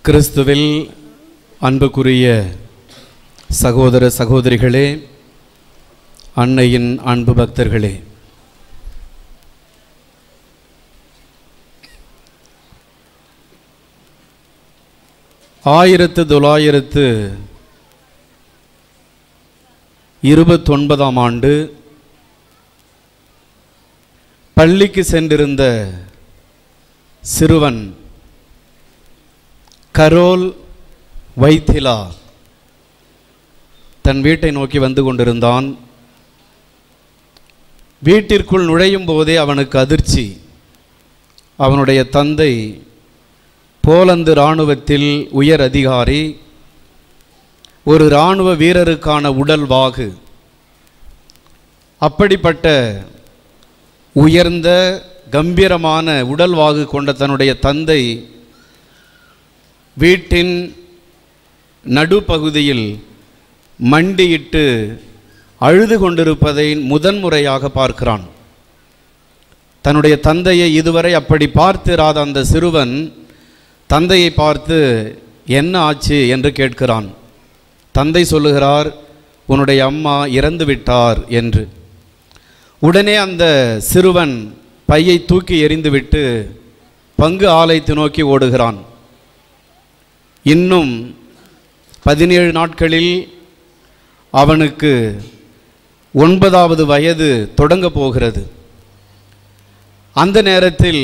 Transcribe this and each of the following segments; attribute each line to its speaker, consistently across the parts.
Speaker 1: கிறிஸ்துவில் அன்புக்குரிய சகோதர சகோதரிகளே, அன்னையின் அன்பு பக்தர்களே, ஆண்டு பள்ளிக்கு சென்றிருந்த சிறுவன் கரோல் வைத்திலா தன் வீட்டை நோக்கி வந்து கொண்டிருந்தான். வீட்டிற்குள் நுழையும் போதே அவனுக்கு அதிர்ச்சி. அவனுடைய தந்தை போலந்து இராணுவத்தில் உயர் அதிகாரி, ஒரு இராணுவ வீரருக்கான உடல்வாகு. அப்படிப்பட்ட உயர்ந்த கம்பீரமான உடல்வாகு கொண்ட தன்னுடைய தந்தை வீட்டின் நடுப்பகுதியில் மண்டியிட்டு அழுது கொண்டிருப்பதை முதன்முறையாக பார்க்கிறான். தன்னுடைய தந்தையை இதுவரை அப்படி பார்த்திராத அந்த சிறுவன் தந்தையை பார்த்து என்ன ஆச்சு என்று கேட்கிறான். தந்தை சொல்லுகிறார், உன்னுடைய அம்மா இறந்து விட்டார் என்று. உடனே அந்த சிறுவன் பையை தூக்கி எறிந்துவிட்டு பங்கு ஆலயத்தை நோக்கி ஓடுகிறான். இன்னும் 17 நாட்களில் அவனுக்கு 9வது வயது தொடங்க போகிறது. அந்த நேரத்தில்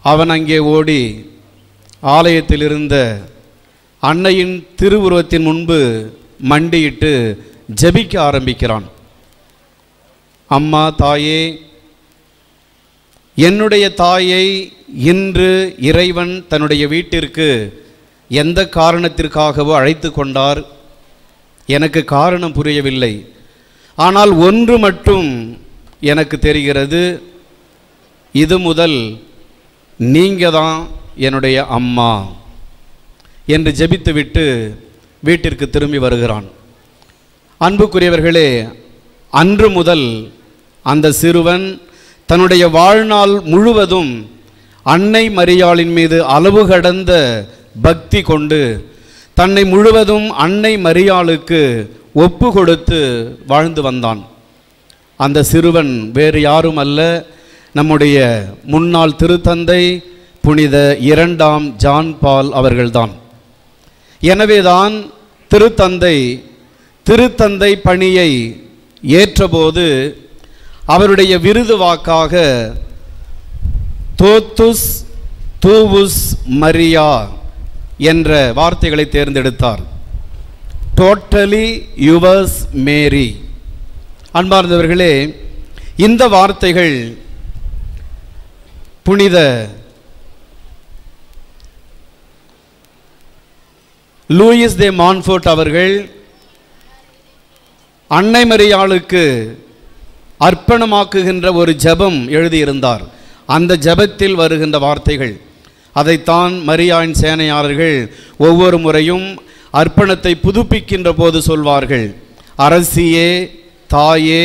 Speaker 1: அவன் அங்கே ஓடி ஆலயத்தில் இருந்த அன்னையின் திருவுருவத்தின் முன்பு மண்டியிட்டு ஜெபிக்க ஆரம்பிக்கிறான். அம்மா, தாயே, என்னுடைய தாயை இன்று இறைவன் தன்னுடைய வீட்டிற்கு எந்த காரணத்திற்காகவோ அழைத்து கொண்டார். எனக்கு காரணம் புரியவில்லை. ஆனால் ஒன்று மட்டும் எனக்கு தெரிகிறது, இது முதல் நீங்கள் தான் என்னுடைய அம்மா என்று ஜெபித்துவிட்டு வீட்டிற்கு திரும்பி வருகிறான். அன்புக்குரியவர்களே, அன்று முதல் அந்த சிறுவன் தன்னுடைய வாழ்நாள் முழுவதும் அன்னை மரியாளின் மீது அளவு கடந்த பக்தி கொண்டு தன்னை முழுவதும் அன்னை மரியாளுக்கு ஒப்பு கொடுத்து வாழ்ந்து வந்தான். அந்த சிறுவன் வேறு யாரும் அல்ல, நம்முடைய முன்னாள் திருத்தந்தை புனித 2ஆம் ஜான் பால் அவர்கள்தான். எனவேதான் திருத்தந்தை பணியை ஏற்றபோது அவருடைய விருது வாக்காக தோத்துஸ் தூவுஸ் மரியா என்ற வார்த்தைகளை தேர்ந்தெடுத்தார். டோட்டலி யுவர்ஸ் மேரி. அன்பார்ந்தவர்களே, இந்த வார்த்தைகள் புனித லூயிஸ் தே மான்ஃபோர்ட் அவர்கள் அன்னை மரியாளுக்கு அர்ப்பணமாக்குகின்ற ஒரு ஜெபம் எழுதியிருந்தார். அந்த ஜெபத்தில் வருகின்ற வார்த்தைகள் அதைத்தான் மரியாயின் சேனையாளர்கள் ஒவ்வொரு முறையும் அர்ப்பணத்தை புதுப்பிக்கின்ற போது சொல்வார்கள். அரசியே, தாயே,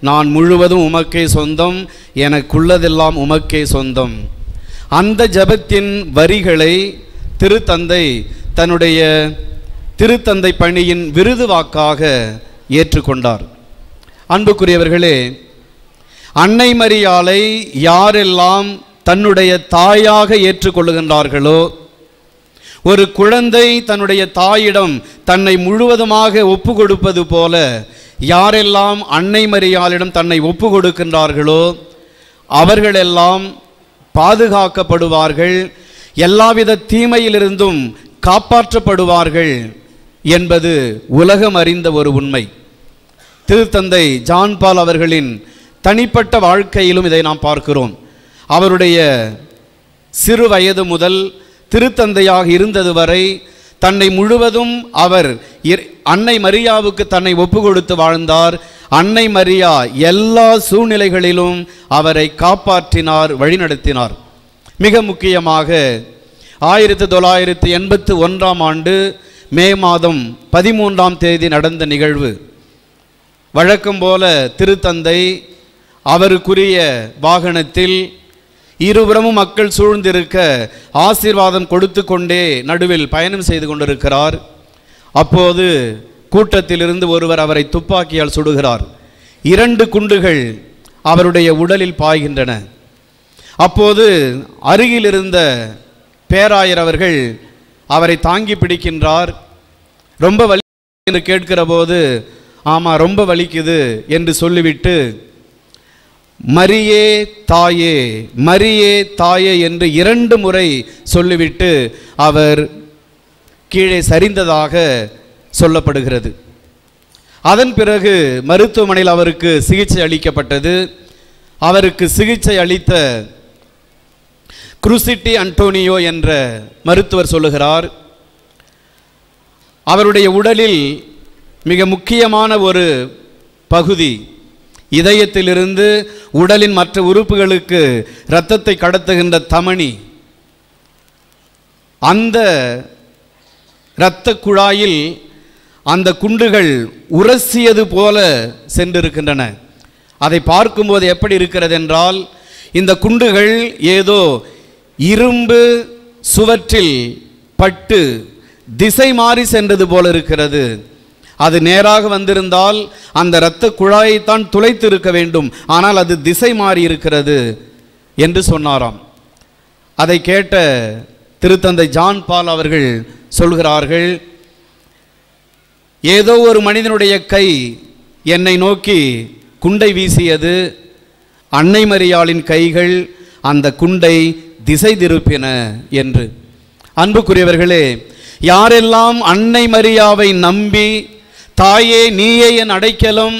Speaker 1: நான் முழுவதும் உமக்கே சொந்தம், எனக்குள்ளதெல்லாம் உமக்கே சொந்தம். அந்த ஜெபத்தின் வரிகளை திருத்தந்தை தன்னுடைய திருத்தந்தை பணியின் விருது வாக்காக ஏற்றுக்கொண்டார். அன்புக்குரியவர்களே, அன்னை மரியாளை யாரெல்லாம் தன்னுடைய தாயாக ஏற்றுக்கொள்ளுகின்றார்களோ, ஒரு குழந்தை தன்னுடைய தாயிடம் தன்னை முழுவதுமாக ஒப்பு கொடுப்பது போல யாரெல்லாம் அன்னை மரியாளிடம் தன்னை ஒப்பு கொடுக்கின்றார்களோ அவர்களெல்லாம் பாதுகாக்கப்படுவார்கள், எல்லாவித தீமையிலிருந்தும் காப்பாற்றப்படுவார்கள் என்பது உலகம் அறிந்த ஒரு உண்மை. திருத்தந்தை ஜான் பால் அவர்களின் தனிப்பட்ட வாழ்க்கையிலும் இதை நாம் பார்க்கிறோம். அவருடைய சிறு வயது முதல் திருத்தந்தையாக இருந்தது வரை தன்னை முழுவதும் அவர் அன்னை மரியாவுக்கு தன்னை ஒப்பு கொடுத்து வாழ்ந்தார். அன்னை மரியா எல்லா சூழ்நிலைகளிலும் அவரை காப்பாற்றினார், வழிநடத்தினார். மிக முக்கியமாக 1981ஆம் ஆண்டு மே மாதம் 13ஆம் தேதி நடந்த நிகழ்வு. வழக்கம் போல திருத்தந்தை அவருக்குரிய வாகனத்தில் இருபுறமும் மக்கள் சூழ்ந்திருக்க ஆசீர்வாதம் கொடுத்து கொண்டே நடுவில் பயணம் செய்து கொண்டிருக்கிறார். அப்போது கூட்டத்திலிருந்து ஒருவர் அவரை துப்பாக்கியால் சுடுகிறார். 2 குண்டுகள் அவருடைய உடலில் பாய்கின்றன. அப்போது அருகில் இருந்த பேராயர் அவர்கள் அவரை தாங்கி பிடிக்கின்றார். ரொம்ப வலி என்று கேட்கிற போது, ஆமாம் ரொம்ப வலிக்குது என்று சொல்லிவிட்டு, மரியே தாயே, மரியே தாயே என்று 2 முறை சொல்லிவிட்டு அவர் கீழே சரிந்ததாக சொல்லப்படுகிறது. அதன் பிறகு மருத்துவமனையில் அவருக்கு சிகிச்சை அளிக்கப்பட்டது. அவருக்கு சிகிச்சை அளித்த குருசிட்டி அன்டோனியோ என்ற மருத்துவர் சொல்லுகிறார், அவருடைய உடலில் மிக முக்கியமான ஒரு பகுதி, இதயத்திலிருந்து உடலின் மற்ற உறுப்புகளுக்கு இரத்தத்தை கடத்துகின்ற தமனி, அந்த இரத்த குழாயில் அந்த குண்டுகள் உரசியது போல சென்றிருக்கின்றன. அதை பார்க்கும்போது எப்படி இருக்கிறது என்றால், இந்த குண்டுகள் ஏதோ இரும்பு சுவற்றில் பட்டு திசை மாறி சென்றது போல இருக்கிறது. அது நேராக வந்திருந்தால் அந்த இரத்த குழாயைத்தான் துளைத்து இருக்க வேண்டும், ஆனால் அது திசை மாறி இருக்கிறது என்று சொன்னாராம். அதை கேட்ட திருத்தந்தை ஜான் பால் அவர்கள் சொல்கிறார்கள், ஏதோ ஒரு மனிதனுடைய கை என்னை நோக்கி குண்டை வீசியது, அன்னை மரியாளின் கைகள் அந்த குண்டை திசை திருப்பின என்று. அன்புக்குரியவர்களே, யாரெல்லாம் அன்னை மரியாவை நம்பி தாயே நீயே என் அடைக்கலம்,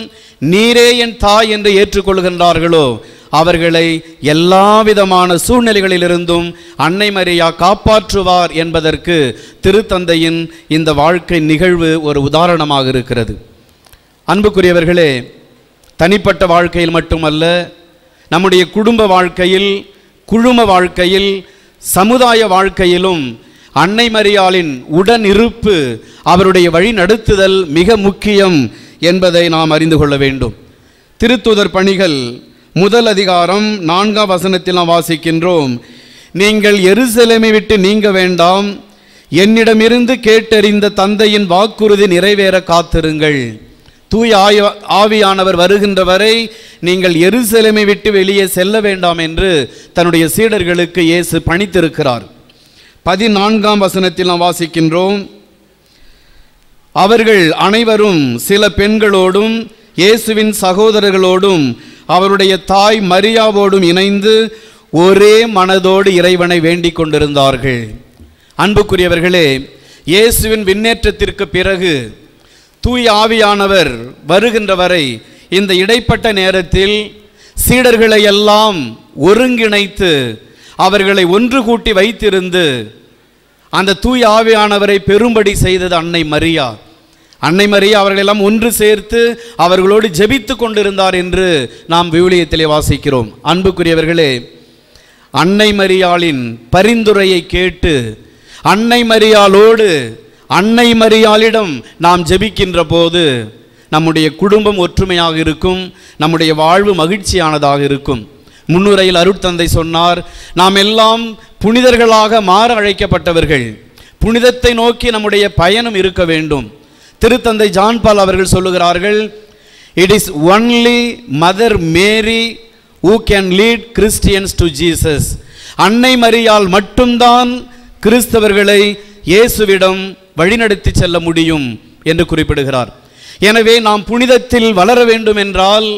Speaker 1: நீரே என் தாய் என்று ஏற்றுக்கொள்கின்றார்களோ அவர்களை எல்லா விதமான சூழ்நிலைகளிலிருந்தும் அன்னை மரியா காப்பாற்றுவார் என்பதற்கு திருத்தந்தையின் இந்த வாழ்க்கை நிகழ்வு ஒரு உதாரணமாக இருக்கிறது. அன்புக்குரியவர்களே, தனிப்பட்ட வாழ்க்கையில் மட்டுமல்ல, நம்முடைய குடும்ப வாழ்க்கையில், குழும வாழ்க்கையில், சமுதாய வாழ்க்கையிலும் அன்னை மரியாளின் உடன் இருப்பு, அவருடைய வழி நடத்துதல் மிக முக்கியம் என்பதை நாம் அறிந்து கொள்ள வேண்டும். திருத்தூதர் பணிகள் 1 அதிகாரம் 4ஆம் வசனத்தில் நாம் வாசிக்கின்றோம், நீங்கள் எருசலேமை விட்டு நீங்க வேண்டாம், என்னிடமிருந்து கேட்டறிந்த தந்தையின் வாக்குறுதி நிறைவேற காத்திருங்கள். தூய ஆவியானவர் வருகின்ற வரை நீங்கள் எருசலேமை விட்டு வெளியே செல்ல வேண்டாம் என்று தன்னுடைய சீடர்களுக்கு இயேசு பணித்திருக்கிறார். 14ஆம் வசனத்தில் நாம் வாசிக்கின்றோம், அவர்கள் அனைவரும் சில பெண்களோடும் இயேசுவின் சகோதரர்களோடும் அவருடைய தாய் மரியாவோடும் இணைந்து ஒரே மனதோடு இறைவனை வேண்டிக் கொண்டிருந்தார்கள். அன்புக்குரியவர்களே, இயேசுவின் விண்ணேற்றத்திற்கு பிறகு தூய ஆவியானவர் வருகின்ற வரை இந்த இடைப்பட்ட நேரத்தில் சீடர்களை எல்லாம் ஒருங்கிணைத்து அவர்களை ஒன்று கூட்டி வைத்திருந்து அந்த தூய ஆவியானவரை பெரும்படி செய்தது அன்னை மரியா. அன்னை மரியா அவர்களெல்லாம் ஒன்று சேர்த்து அவர்களோடு ஜெபித்து கொண்டிருந்தார் என்று நாம் விவிலியத்திலே வாசிக்கிறோம். அன்புக்குரியவர்களே, அன்னை மரியாளின் பரிந்துரையை கேட்டு அன்னை மரியாளோடு அன்னை மரியாளிடம் நாம் ஜெபிக்கின்ற போது நம்முடைய குடும்பம் ஒற்றுமையாக இருக்கும், நம்முடைய வாழ்வு மகிழ்ச்சியானதாக இருக்கும். முன்னுரையில் அருட்தந்தை சொன்னார், நாம் எல்லாம் புனிதர்களாக மாற அழைக்கப்பட்டவர்கள், புனிதத்தை நோக்கி நம்முடைய பயணம் இருக்க வேண்டும். திருத்தந்தை ஜான் பால் அவர்கள் சொல்லுகிறார்கள், it is only Mother Mary who can lead Christians to Jesus. அன்னை மரியாள் மட்டும்தான் கிறிஸ்தவர்களை இயேசுவிடம் வழிநடத்தி செல்ல முடியும் என்று குறிப்பிடுகிறார். எனவே நாம் புனிதத்தில் வளர வேண்டும் என்றால்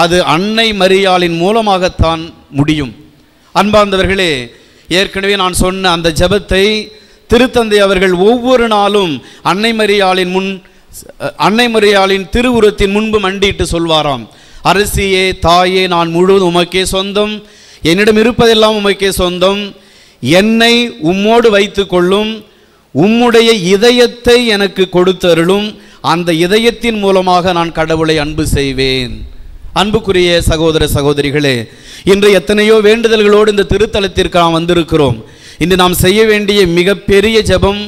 Speaker 1: அது அன்னை மரியாளின் மூலமாகத்தான் முடியும். அன்பார்ந்தவர்களே, ஏற்கனவே நான் சொன்ன அந்த ஜெபத்தை திருத்தந்தை அவர்கள் ஒவ்வொரு நாளும் அன்னை மரியாளின் திருவுருவத்தின் முன்பு மண்டிட்டு சொல்வாராம், அரசியே தாயே, நான் முழுவதும் உமக்கே சொந்தம், என்னிடம் இருப்பதெல்லாம் உமக்கே சொந்தம், என்னை உம்மோடு வைத்து கொள்ளும், உம்முடைய இதயத்தை எனக்கு கொடுத்தருளும், அந்த இதயத்தின் மூலமாக நான் கடவுளை அன்பு செய்வேன். அன்புக்குரிய சகோதர சகோதரிகளே, இன்று எத்தனையோ வேண்டுதல்களோடு இந்த திருத்தலத்திற்கு நாம் வந்திருக்கிறோம். இன்று நாம் செய்ய வேண்டிய மிகப்பெரிய ஜெபம்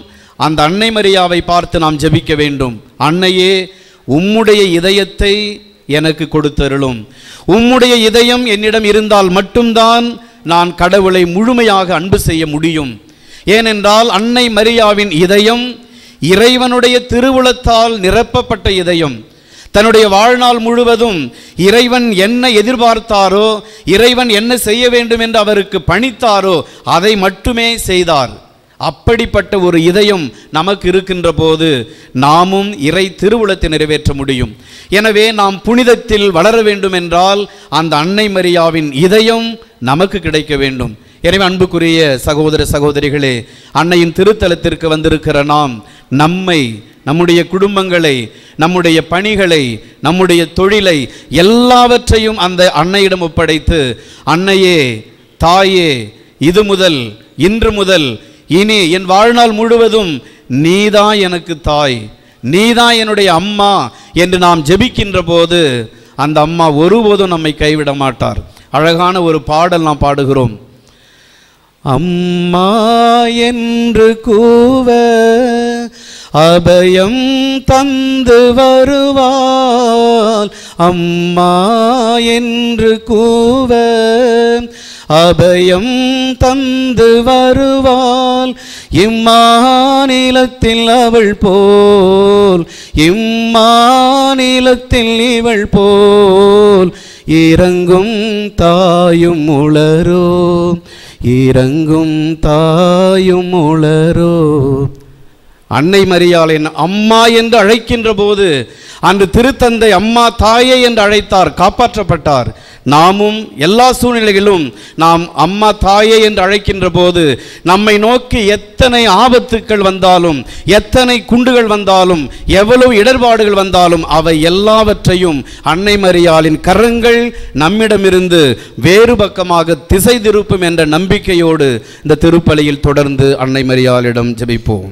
Speaker 1: அந்த அன்னை மரியாவை பார்த்து நாம் ஜெபிக்க வேண்டும். அன்னையே, உம்முடைய இதயத்தை எனக்கு கொடுத்தருளும், உம்முடைய இதயம் என்னிடம் இருந்தால் மட்டும்தான் நான் கடவுளை முழுமையாக அன்பு செய்ய முடியும். ஏனென்றால் அன்னை மரியாவின் இதயம் இறைவனுடைய திருவுளத்தால் நிரப்பப்பட்ட இதயம். தன்னுடைய வாழ்நாள் முழுவதும் இறைவன் என்ன எதிர்பார்த்தாரோ, இறைவன் என்ன செய்ய வேண்டும் என்று அவருக்கு பணித்தாரோ அதை மட்டுமே செய்தார். அப்படிப்பட்ட ஒரு இதயம் நமக்கு இருக்கின்ற போது நாமும் இறை திருவுளத்தை நிறைவேற்ற முடியும். எனவே நாம் புனிதத்தில் வளர வேண்டும் என்றால் அந்த அன்னை மரியாவின் இதயம் நமக்கு கிடைக்க வேண்டும். எனவே அன்புக்குரிய சகோதர சகோதரிகளே, அன்னையின் திருத்தலத்திற்கு வந்திருக்கிற நாம் நம்மை, நம்முடைய குடும்பங்களை, நம்முடைய பணிகளை, நம்முடைய தொழிலை எல்லாவற்றையும் அந்த அன்னையிடம் ஒப்படைத்து, அன்னையே, தாயே, இது முதல், இன்று முதல், இனி என் வாழ்நாள் முழுவதும் நீதான் எனக்கு தாய், நீதான் என்னுடைய அம்மா என்று நாம் ஜெபிக்கின்ற போது அந்த அம்மா ஒருபோதும் நம்மை கைவிட மாட்டார். அழகான ஒரு பாடல் நாம் பாடுகிறோம். அம்மா என்று கூவ அபயம் தந்து வருவாள், அம்மா என்று கூவ அபயம் தந்து வருவாள், இம்மாநிலத்தில் அவள் போல், இம்மாநிலத்தில் இவள் போல் இறங்கும் தாயும் உளரோ, இறங்கும் தாயும் உளரோ. அன்னை மரியாளின் அம்மா என்று அழைக்கின்ற போது அன்று திருத்தந்தை அம்மா தாயே என்று அழைத்தார், காப்பாற்றப்பட்டார். நாமும் எல்லா சூழ்நிலைகளிலும் நாம் அம்மா தாயே என்று அழைக்கின்ற போது நம்மை நோக்கி எத்தனை ஆபத்துக்கள் வந்தாலும், எத்தனை குண்டுகள் வந்தாலும், எவ்வளவு இடர்பாடுகள் வந்தாலும் அவை எல்லாவற்றையும் அன்னை மரியாளின் கரங்கள் நம்மிடமிருந்து வேறு பக்கமாக திசை திருப்பும் என்ற நம்பிக்கையோடு இந்த திருப்பலியில் தொடர்ந்து அன்னை மரியாளிடம் ஜெபிப்போம்.